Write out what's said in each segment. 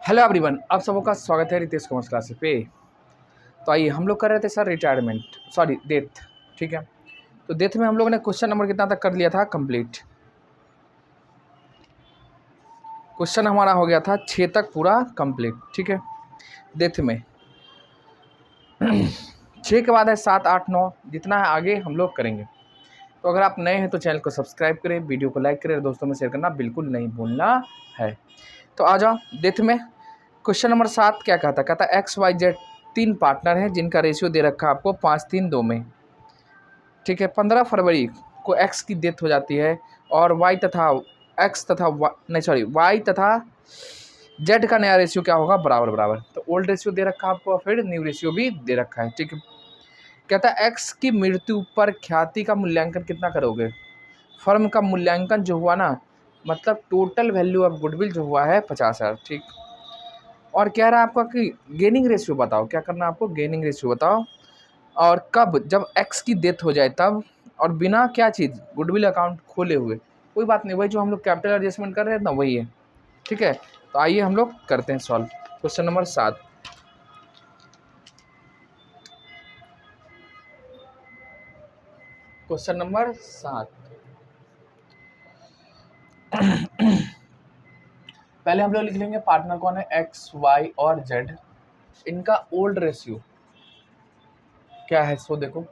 Hello everyone, आप सबों का स्वागत है रितेश कॉमर्स क्लासेस पे। तो आइए हम लोग कर रहे थे सर डेथ। ठीक है, तो डेथ में हम लोगों ने क्वेश्चन नंबर कितना तक कर लिया था कंप्लीट। क्वेश्चन हमारा हो गया था 6 तक पूरा कंप्लीट। ठीक है, डेथ में 6 के बाद है 7, 8, 9, जितना है आगे हम लोग करेंगे। तो अगर आप नए हैं तो चैनल को सब्सक्राइब करें, वीडियो को लाइक करें, दोस्तों में शेयर करना बिल्कुल नहीं भूलना है। तो आ जाओ डेथ में। क्वेश्चन नंबर 7 क्या कहता एक्स वाई जेड 3 पार्टनर हैं जिनका रेशियो दे रखा है आपको 5, 3, 2 में। ठीक है, 15 फरवरी को एक्स की डेथ हो जाती है और वाई तथा जेड का नया रेशियो क्या होगा, बराबर बराबर। तो ओल्ड रेशियो दे रखा है आपको, फिर न्यू रेशियो भी दे रखा है। ठीक है, कहता है एक्स की मृत्यु पर ख्याति का मूल्यांकन कितना करोगे। फर्म का मूल्यांकन जो हुआ ना, मतलब टोटल वैल्यू ऑफ गुडविल जो हुआ है 50,000। ठीक, और कह रहा है आपका कि गेनिंग रेशियो बताओ, क्या करना है आपको, गेनिंग रेशियो बताओ। और कब, जब एक्स की डेथ हो जाए तब, और बिना क्या चीज़, गुडविल अकाउंट खोले हुए। कोई बात नहीं, वही जो हम लोग कैपिटल एडजस्टमेंट कर रहे हैं ना, वही है। ठीक है, तो आइए हम लोग करते हैं solve. Question number 7। Question number 7 पहले हम लोग लिख लेंगे पार्टनर कौन है, एक्स, वाई और जेड। इनका ओल्ड रेशियो क्या है, सो देखो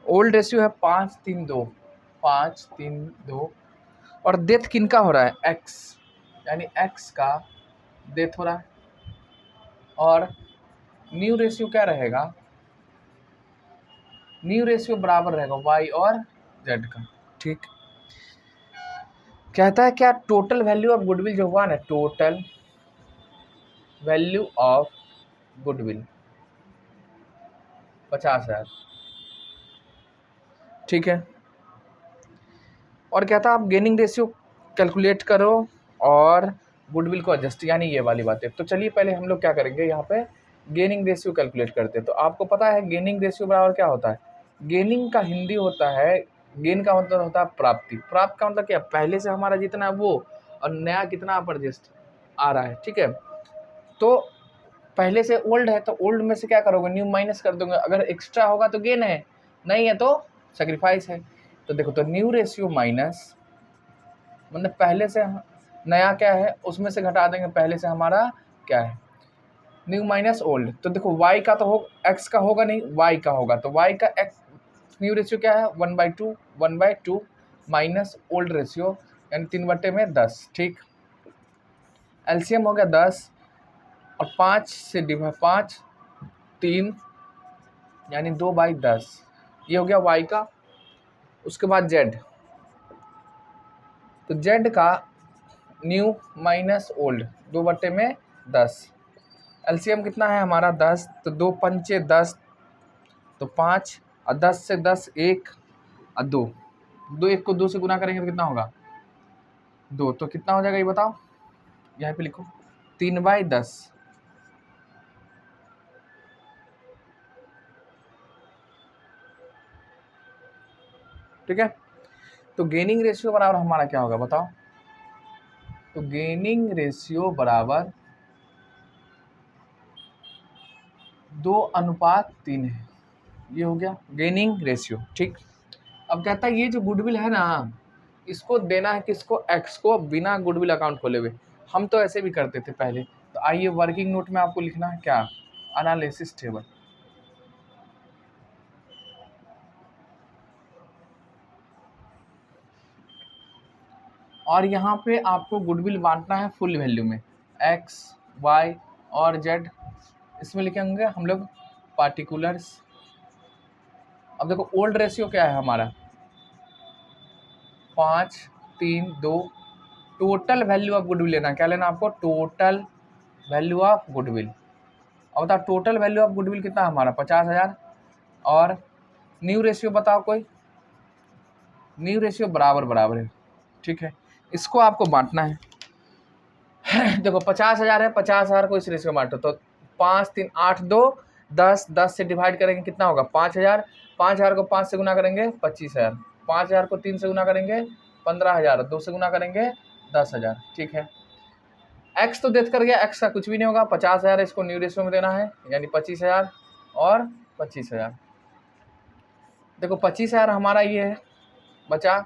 ओल्ड रेशियो है 5, 3, 2, 5, 3, 2। और डेथ किनका हो रहा है, एक्स, यानी एक्स का डेथ हो रहा है। और न्यू रेशियो क्या रहेगा, न्यू रेशियो बराबर रहेगा वाई और जेड का। ठीक, कहता है क्या टोटल वैल्यू ऑफ गुडविल जो हुआ ना, टोटल वैल्यू ऑफ गुडविल 50,000। ठीक है, और कहता है आप गेनिंग रेशियो कैलकुलेट करो और गुडविल को एडजस्ट, यानी ये वाली बात है। तो चलिए पहले हम लोग क्या करेंगे, यहाँ पे गेनिंग रेशियो कैलकुलेट करते हैं। तो आपको पता है गेनिंग रेशियो बराबर क्या होता है, गेनिंग का हिंदी होता है, गेन का मतलब होता है प्राप्ति। प्राप्त का मतलब क्या, पहले से हमारा जितना है वो, और नया कितना आप एडजस्ट आ रहा है। ठीक है, तो पहले से ओल्ड है तो ओल्ड में से क्या करोगे, न्यू माइनस कर दोगे। अगर एक्स्ट्रा होगा तो गेन है, नहीं है तो सेक्रीफाइस है। तो देखो, तो न्यू रेशियो माइनस, मतलब पहले से नया क्या है उसमें से घटा देंगे पहले से हमारा क्या है, न्यू माइनस ओल्ड। तो देखो y का तो हो, x का होगा नहीं, y का होगा। तो y का x न्यू रेशियो क्या है, 1/2, 1/2 माइनस ओल्ड रेशियो, यानी 3/10। ठीक, एलसीएम हो गया 10 और 5 से डिवाइड 5, 3, यानी 2/10। ये हो गया y का। उसके बाद z, तो z का न्यू माइनस ओल्ड 2/10। एलसीएम कितना है हमारा 10, तो 2 पंचे 10, तो 5, और 10 से 10 1 और 2, 2 1 को 2 से गुना करेंगे तो कितना होगा 2। तो कितना हो जाएगा ये बताओ, यहाँ पे लिखो 3/10। ठीक है, तो गेनिंग रेशियो बराबर हमारा क्या होगा बताओ। तो गेनिंग रेशियो बराबर 2:3 है, ये हो गया गेनिंग रेशियो। ठीक, अब कहता है ये जो गुडविल है ना, इसको देना है किसको, एक्स को, बिना गुडविल अकाउंट खोले हुए। हम तो ऐसे भी करते थे पहले। तो आइए वर्किंग नोट में आपको लिखना है क्या, एनालिसिस टेबल। और यहाँ पे आपको गुडविल बांटना है फुल वैल्यू में, एक्स, वाई और जेड। इसमें लिखेंगे हम लोग पार्टिकुलर्स। अब देखो ओल्ड रेशियो क्या है हमारा, 5, 3, 2। टोटल वैल्यू ऑफ गुडविल लेना, क्या लेना आपको, टोटल वैल्यू ऑफ गुडविल। अब बताओ टोटल वैल्यू ऑफ गुडविल कितना हमारा 50,000। और न्यू रेशियो बताओ कोई, न्यू रेशियो बराबर बराबर है। ठीक है, इसको आपको बांटना है। देखो 50,000 है, 50,000 को इस रेशियो में बांटो। तो 5, 3, 8, 2, 10, 10 से डिवाइड करेंगे कितना होगा 5,000। 5,000 को 5 से गुना करेंगे 25,000। 5,000 को 3 से गुना करेंगे 15,000। 2 से गुना करेंगे 10,000। ठीक है, एक्स तो डेथ कर गया, एक्स का कुछ भी नहीं होगा, 50,000 इसको न्यू रेशियो में देना है, यानी 25,000 और 25,000। देखो 25,000 हमारा ये है बचा।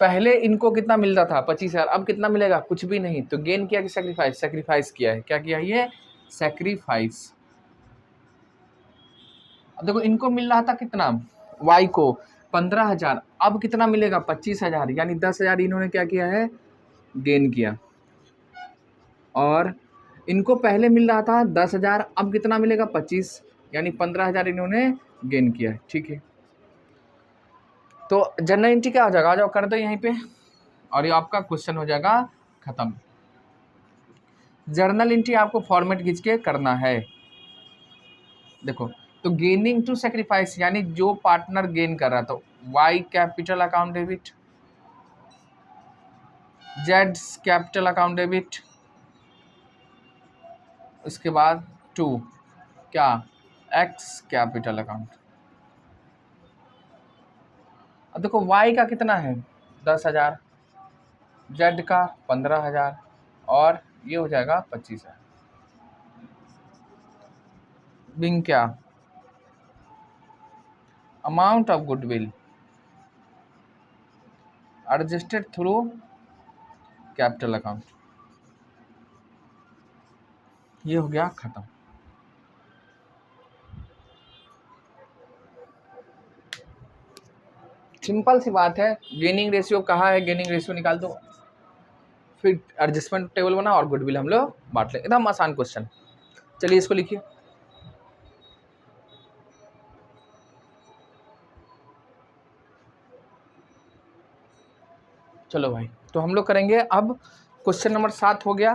पहले इनको कितना मिल रहा था 25,000, अब कितना मिलेगा, कुछ भी नहीं। तो गेन किया कि सेक्रीफाइस, सेक्रीफाइस किया है। क्या किया, ये सेक्रीफाइस। अब देखो इनको मिल रहा था कितना, वाई को 15,000, अब कितना मिलेगा 25,000, यानी 10,000 इन्होंने क्या किया है, गेन किया। और इनको पहले मिल रहा था 10,000, अब कितना मिलेगा 25, यानी 15,000 इन्होंने गेन किया है। ठीक है, तो जनरल एंट्री क्या हो जाएगा, आ जाओ कर दो यहीं पे, और ये आपका क्वेश्चन हो जाएगा खत्म। जर्नल एंट्री आपको फॉर्मेट खींच के करना है। देखो तो गेनिंग टू सेक्रीफाइस, यानी जो पार्टनर गेन कर रहा था, Y capital account debit, Z capital account debit, उसके बाद टू क्या, एक्स कैपिटल अकाउंट। अब देखो वाई का कितना है 10,000, जेड का 15,000, और ये हो जाएगा 25,000। बिंग क्या, amount of goodwill adjusted through capital account. ये हो गया खत्म। सिंपल सी बात है, गेनिंग रेशियो कहाँ है, गेनिंग रेशियो निकाल दो, फिर एडजस्टमेंट टेबल बना और गुडविल हम लोग बांट लें। एकदम आसान क्वेश्चन। चलिए इसको लिखिए। चलो भाई, तो हम लोग करेंगे अब क्वेश्चन नंबर 7 हो गया।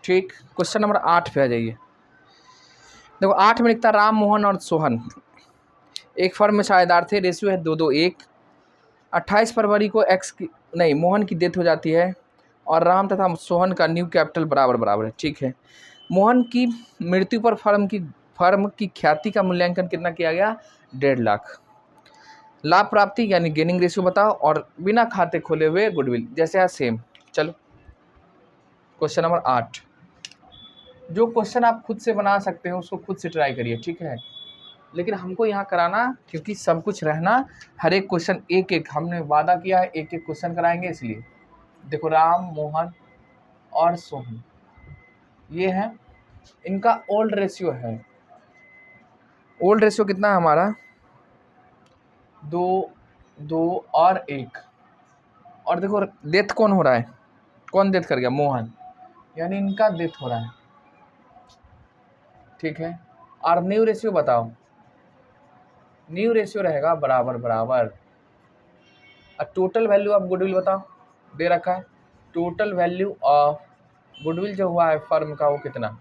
ठीक, क्वेश्चन नंबर 8 पे आ जाइए। देखो 8 में लिखता राम मोहन और सोहन एक फर्म में साझेदार थे, रेशियो है 2-2-1। 28 फरवरी को मोहन की डेथ हो जाती है और राम तथा सोहन का न्यू कैपिटल बराबर बराबर है। ठीक है, मोहन की मृत्यु पर फर्म की ख्याति का मूल्यांकन कितना किया गया, 1.5 लाख। लाभ प्राप्ति यानी गेनिंग रेशियो बताओ, और बिना खाते खोले हुए गुडविल, जैसे है सेम। चलो क्वेश्चन नंबर 8, जो क्वेश्चन आप खुद से बना सकते हो उसको खुद से ट्राई करिए। ठीक है, लेकिन हमको यहाँ कराना, क्योंकि सब कुछ रहना, हर एक क्वेश्चन एक एक हमने वादा किया है, एक एक क्वेश्चन कराएंगे, इसलिए। देखो राम मोहन और सोहन ये है, इनका ओल्ड रेशियो है। ओल्ड रेशियो कितना है हमारा, 2-2-1। और देखो डेथ कौन हो रहा है, कौन डेथ कर गया, मोहन, यानी इनका डेथ हो रहा है। ठीक है, और न्यू रेशियो बताओ, न्यू रेशियो रहेगा बराबर बराबर। और टोटल वैल्यू ऑफ गुडविल बताओ, दे रखा है, टोटल वैल्यू ऑफ गुडविल जो हुआ है फर्म का वो कितना,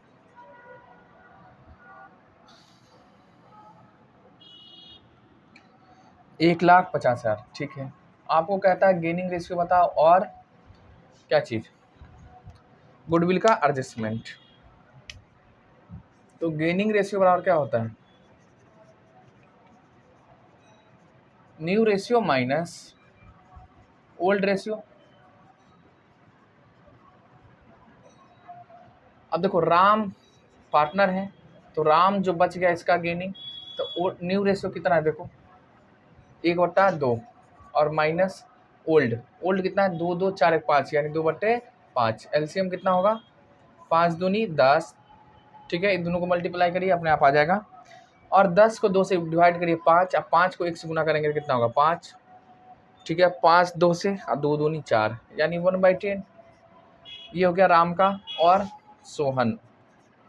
1,50,000। ठीक है, आपको कहता है गेनिंग रेशियो बताओ और क्या चीज, गुडविल का एडजस्टमेंट। तो गेनिंग रेशियो बराबर क्या होता है, new ratio minus old ratio. अब देखो राम पार्टनर है, तो राम जो बच गया इसका गेनिंग, तो न्यू रेशियो कितना है, देखो 1/2 और माइनस ओल्ड, ओल्ड कितना है 2-2-4-1-5, यानी 2/5। एलसीएम कितना होगा, 5 दूनी 10। ठीक है, इन दोनों को मल्टीप्लाई करिए, अपने आप आ जाएगा। और 10 को 2 से डिवाइड करिए 5, अब 5 को 1 से गुना करेंगे कितना होगा 5। ठीक है, 5 2 से, और 2 दूनी 4, यानी 1/10। ये हो गया राम का। और सोहन,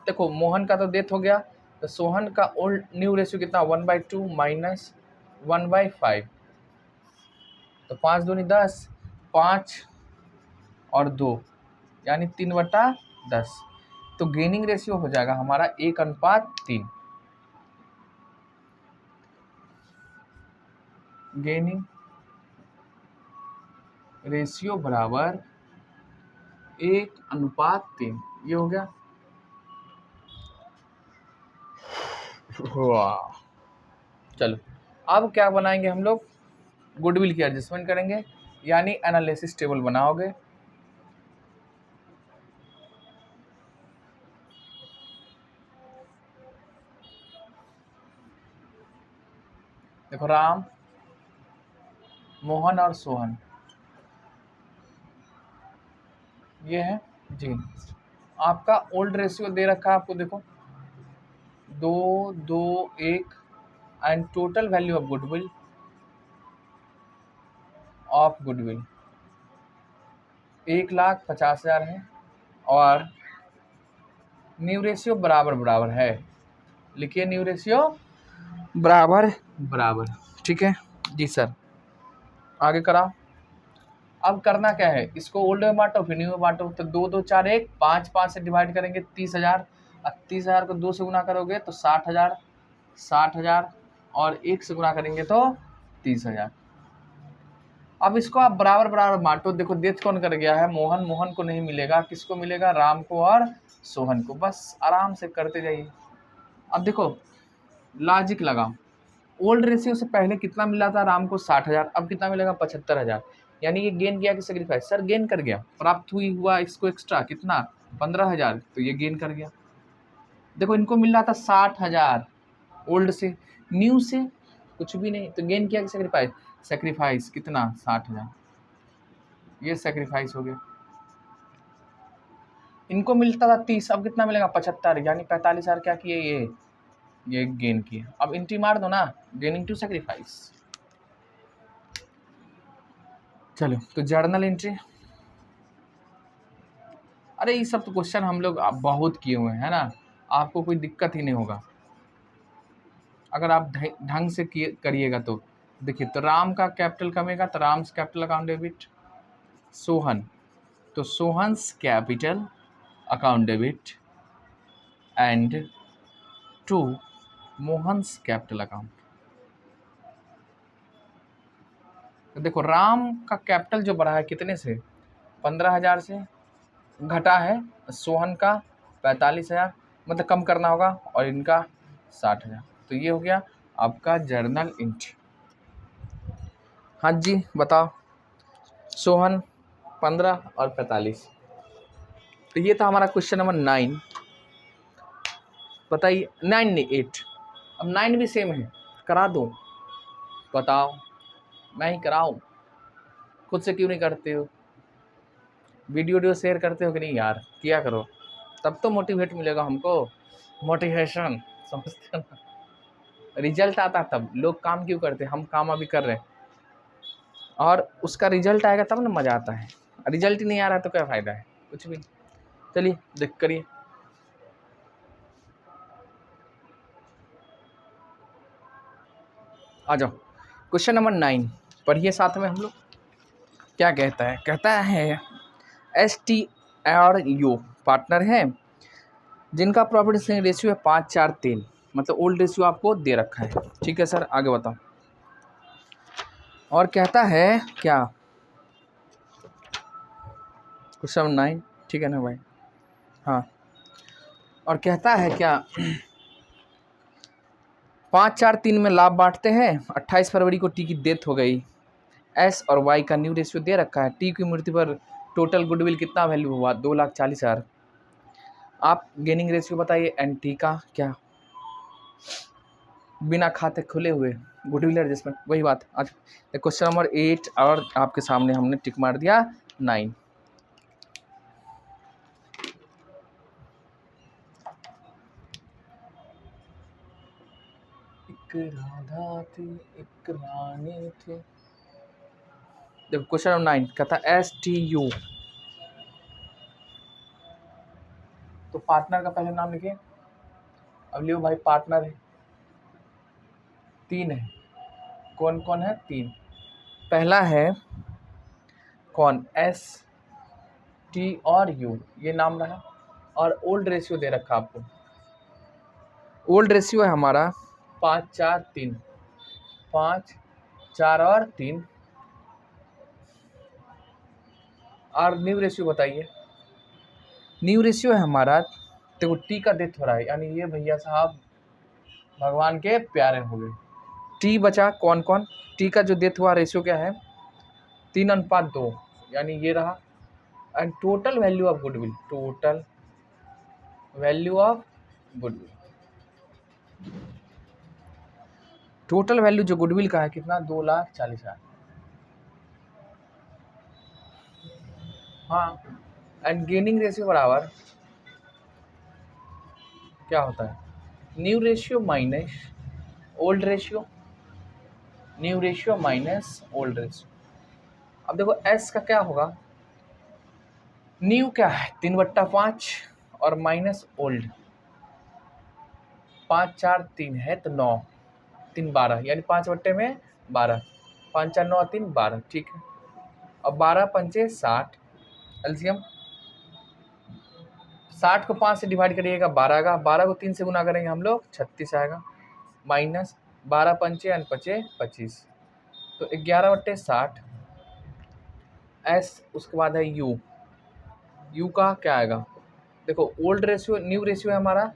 देखो मोहन का तो डेथ हो गया, तो सोहन का ओल्ड न्यू रेशियो कितना, 1/2 माइनस 1/5। तो 5 दूनी 10, 5 और 2, यानी 3/10। तो गेनिंग रेशियो हो जाएगा हमारा 1:3। गेनिंग रेशियो बराबर 1:3। ये हो गया। वाह, चलो अब क्या बनाएंगे हम लोग, गुडविल की एडजस्टमेंट करेंगे, यानी एनालिसिस टेबल बनाओगे। देखो राम, मोहन और सोहन, ये है जी। आपका ओल्ड रेशियो दे रखा है आपको, देखो 2, 2, 1 and total value of goodwill 1,50,000 है और न्यू रेशियो बराबर बराबर है। लिखिए न्यू रेशियो बराबर बराबर, ठीक है जी सर। आगे करा। अब करना क्या है, इसको ओल्ड में बांटो फिर न्यू में बांटो। तो 2, 2, 4, 1, 5 से डिवाइड करेंगे 30,000। अब 30,000 को 2 से गुना करोगे तो 60,000, 60,000 और 1 से गुना करेंगे तो 30,000। अब इसको आप बराबर बराबर बांटो। देखो डेथ कौन कर गया है, मोहन। मोहन को नहीं मिलेगा, किसको मिलेगा, राम को और सोहन को। बस आराम से करते जाइए। अब देखो लॉजिक लगाओ, ओल्ड रेशियो से पहले कितना मिला था राम को, 60,000। अब कितना मिलेगा, 75,000। यानी ये गेन किया कि सेक्रीफाइस, सर गेन कर गया, प्राप्त हुआ इसको एक्स्ट्रा कितना, 15,000, तो ये गेन कर गया। देखो इनको मिल रहा था 60,000 ओल्ड से, न्यू से कुछ भी नहीं, तो गेन किया कि सेक्रीफाइस, सेक्रीफाइस कितना, 60,000, ये सेक्रीफाइस हो गया। इनको मिलता था 30, अब कितना मिलेगा, 75, यानी 45,000 क्या किए, ये गेन किए। अब एंट्री मार दो ना, गेनिंग टू सेक्रीफाइस। चलो तो जर्नल एंट्री। अरे ये सब तो क्वेश्चन हम लोग बहुत किए हुए हैं ना, आपको कोई दिक्कत ही नहीं होगा अगर आप ढंग से करिएगा तो। देखिए तो राम का कैपिटल कमेगा तो Ram's capital account debit, Sohan तो Sohan's capital account debit and to Mohan's capital account. तो देखो राम का कैपिटल जो बढ़ा है कितने से, 15,000 से, घटा है सोहन का 45,000, मतलब कम करना होगा, और इनका 60,000। तो ये हो गया आपका जर्नल एंट्री। हाँ जी बताओ, सोहन 15 और 45। तो ये था हमारा क्वेश्चन नंबर 9। बताइए 9 नहीं 8, अब 9 भी सेम है, करा दो, बताओ मैं ही कराऊं, खुद से क्यों नहीं करते हो, वीडियो शेयर करते हो कि नहीं यार, किया करो, तब तो मोटिवेट मिलेगा हमको, मोटिवेशन, समझते हो ना, रिजल्ट आता तब लोग काम क्यों करते, हम काम अभी कर रहे हैं और उसका रिजल्ट आएगा तब ना मज़ा आता है, रिजल्ट ही नहीं आ रहा तो क्या फ़ायदा है, कुछ भी। चलिए देख करिए। आ जाओ क्वेश्चन नंबर 9 पढ़िए साथ में हम लोग। क्या कहता है, कहता है ST और U पार्टनर हैं जिनका प्रॉफिट शेयरिंग रेशियो है 5-4-3, मतलब ओल्ड रेशियो आपको दे रखा है, ठीक है सर आगे बताओ। और कहता है क्या, क्वेश्चन नंबर 9 ठीक है ना भाई, हाँ। और कहता है क्या 5-4-3 में लाभ बांटते हैं, 28 फरवरी को टी की डेथ हो गई, एस और वाई का न्यू रेशियो दे रखा है, टी की मृत्यु पर टोटल गुडविल कितना वैल्यू हुआ, 2,40,000। आप गेनिंग रेशियो बताइए, एंड टी का क्या, बिना खाते खुले हुए गुडविल एडजस्टमेंट, वही बात। आज क्वेश्चन नंबर 8 और आपके सामने हमने टिक मार दिया 9। एक राधा थी एक रानी थी। देखो क्वेश्चन नंबर 9 कहता है STU, तो पार्टनर का पहले नाम लिखिए। अब लियो भाई, पार्टनर है 3 है, कौन कौन है 3, पहला है कौन, ST और U, ये नाम रहा। और ओल्ड रेशियो दे रखा आपको, ओल्ड रेशियो है हमारा 5-4-3, 5, 4 और 3। और न्यू रेशियो बताइए, न्यू रेशियो है हमारा, देखो टी का डेथ हो रहा है, यानी ये भैया साहब भगवान के प्यारे हो गए। टी बचा कौन कौन, टी का जो डेथ हुआ रेशियो क्या है, 3:2, यानी ये रहा। And total value of goodwill, total value of goodwill total value जो गुडविल का है कितना, 2,40,000। हाँ, एंड गेनिंग रेशियो बराबर क्या होता है, new ratio minus old ratio, new ratio minus old ratio. अब देखो एस का क्या होगा, न्यू क्या है 3/5 और माइनस ओल्ड 5 4 3 है तो 9 3 12, यानी 5/12, 5 4 9 3 12, ठीक है। अब 12 पंचे 60, एलसीएम 60 को 5 से डिवाइड करिएगा 12 आएगा, 12 को 3 से गुना करेंगे हम लोग 36 आएगा, माइनस 12 पंचे एन पचे 25, तो 11/60 एस। उसके बाद है यू, यू का क्या आएगा, देखो ओल्ड रेशियो न्यू रेशियो है हमारा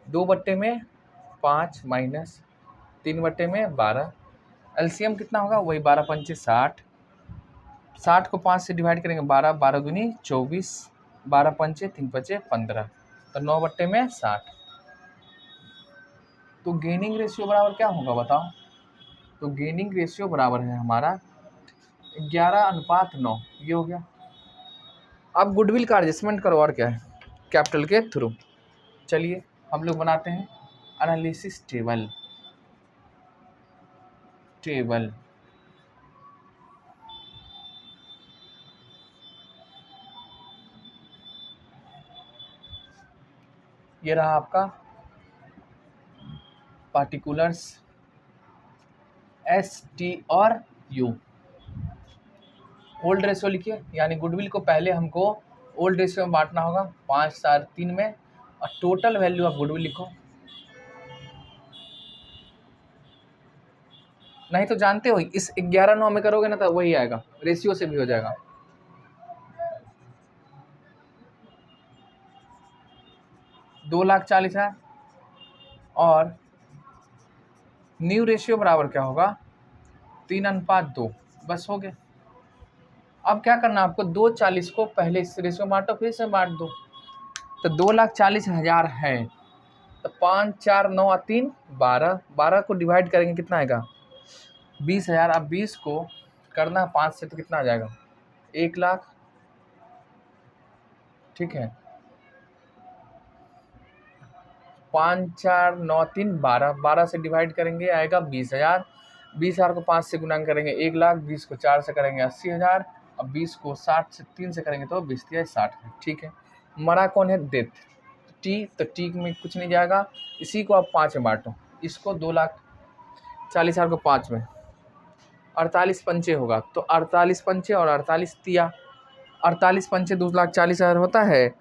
2/5 माइनस 3/12, एलसीएम कितना होगा वही 12 पंचे 60, 60 को 5 से डिवाइड करेंगे 12, 12 दूनी 24, 12 पंचे 3 पचे 15, तो 9/60। तो गेनिंग रेशियो बराबर क्या होगा बताओ, तो गेनिंग रेशियो बराबर है हमारा 11:9, ये हो गया। अब गुडविल का एडजस्टमेंट करो, और क्या है, कैपिटल के थ्रू। चलिए हम लोग बनाते हैं एनालिसिस टेबल, ये रहा आपका पार्टिकुलर्स एस टी और यू। ओल्ड रेशियो लिखिए, यानी गुडविल को पहले हमको ओल्ड रेशियो में बांटना होगा 5 4 3 में, और टोटल वैल्यू ऑफ गुडविल लिखो। नहीं तो जानते हो इस 11:9 में करोगे ना तो वही आएगा, रेशियो से भी हो जाएगा। दो 2,40,000 और न्यू रेशियो बराबर क्या होगा 3:2, बस हो गया। अब क्या करना आपको, 240 को पहले इस रेशियो में बांटो, फिर से बांट दो, तो 2,40,000 है, तो 5 4 9 3 12, 12 को डिवाइड करेंगे कितना आएगा 20,000। अब 20 को करना 5 से तो कितना आ जाएगा 1,00,000, ठीक है। 5 4 9 3 12, 12 से डिवाइड करेंगे आएगा 20,000, 20,000 को 5 से गुणा करेंगे 1,00,000, 20 को 4 से करेंगे 80,000, अब 20 को 60 से 3 से करेंगे तो 20 या 60 है, ठीक है। मरा कौन है, डेथ, टी, तो टी में कुछ नहीं जाएगा, इसी को आप 5 में बांटो, इसको 2,40,000 को 5 में 48 पंचे होगा, तो 48 पंचे और 48 तिया, 48 पंचे 2,40,000 होता है,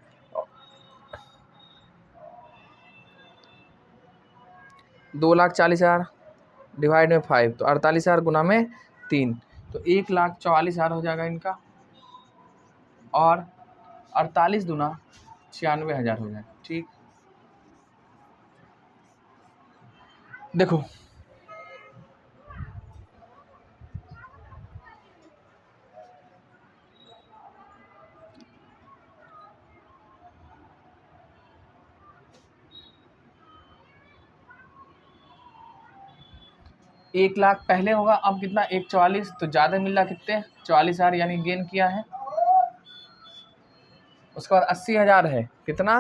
2,40,000 डिवाइड में 5, तो 48,000 गुना में 3, तो 1,44,000 हो जाएगा इनका, और 48 दूना 96,000 हो जाएगा, ठीक। देखो 1,00,000 पहले होगा, अब कितना 144, तो ज़्यादा मिल रहा कितने 44,000, यानी गेन किया है। उसके बाद 80,000 है, कितना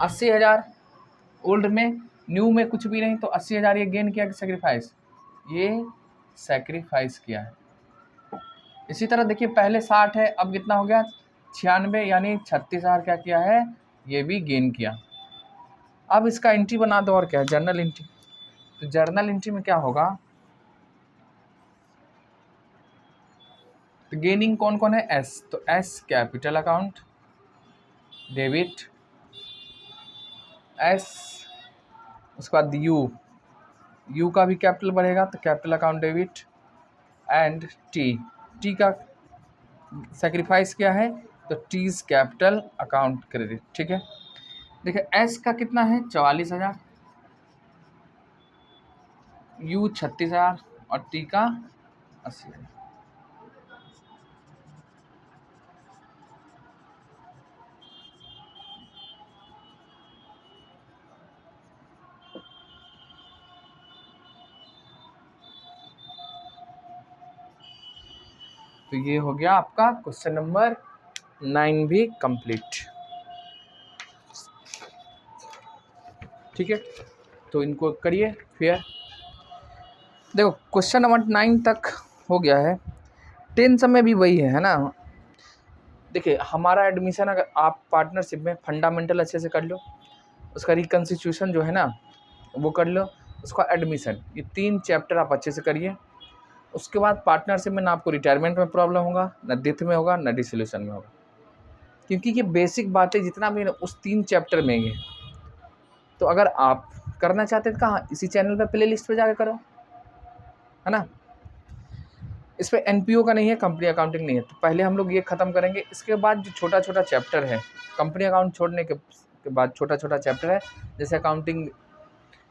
80,000 ओल्ड में, न्यू में कुछ भी नहीं, तो 80,000 ये गेन किया कि सेक्रीफाइस, ये सेक्रीफाइस किया है। इसी तरह देखिए पहले 60 है, अब कितना हो गया 96, यानी 36,000 क्या किया है, ये भी गेन किया। अब इसका एंट्री बना दो, और क्या है जर्नल एंट्री, तो जर्नल एंट्री में क्या होगा, तो गेनिंग कौन कौन है, एस, तो S capital account debit, S, उसके बाद यू, यू का भी कैपिटल बढ़ेगा तो capital account debit, and T, T का सेक्रीफाइस क्या है, तो टीज कैपिटल अकाउंट क्रेडिट, ठीक है। देखिए एस का कितना है 44,000, यू 36,000 और टी का 80,000। तो ये हो गया आपका क्वेश्चन नंबर 9 भी कंप्लीट। ठीक है, तो इनको करिए फिर। देखो क्वेश्चन नंबर 9 तक हो गया है, 10 सब में भी वही है ना। देखिए हमारा एडमिशन अगर आप पार्टनरशिप में फंडामेंटल अच्छे से कर लो, उसका रिकन्स्टिट्यूशन जो है ना वो कर लो, उसका एडमिशन, ये 3 चैप्टर आप अच्छे से करिए। उसके बाद पार्टनरशिप में ना आपको रिटायरमेंट में प्रॉब्लम होगा, ना डेथ में होगा, ना डिसोल्यूशन में होगा, क्योंकि ये बेसिक बातें जितना भी उस 3 चैप्टर में ही है। तो अगर आप करना चाहते हैं तो कहाँ, इसी चैनल पर प्ले लिस्ट पर जाकर करो, है ना। इस पर NPO का नहीं है, कंपनी अकाउंटिंग नहीं है। तो पहले हम लोग ये ख़त्म करेंगे, इसके बाद जो छोटा छोटा चैप्टर है कंपनी अकाउंट छोड़ने के बाद छोटा छोटा चैप्टर है, जैसे अकाउंटिंग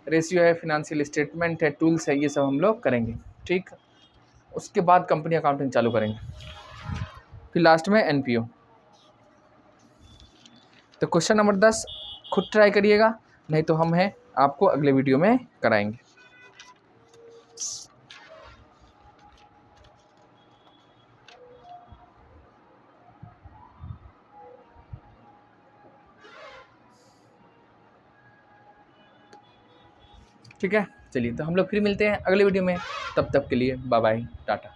रेशियो है, फिनेंशियल स्टेटमेंट है, टूल्स है, ये सब हम लोग करेंगे। ठीक, उसके बाद कंपनी अकाउंटिंग चालू करेंगे, फिर लास्ट में NPO। तो क्वेश्चन नंबर 10 खुद ट्राई करिएगा, नहीं तो हम हैं आपको अगले वीडियो में कराएंगे। ठीक है, चलिए तो हम लोग फिर मिलते हैं अगले वीडियो में, तब तक के लिए बाय बाय, टाटा।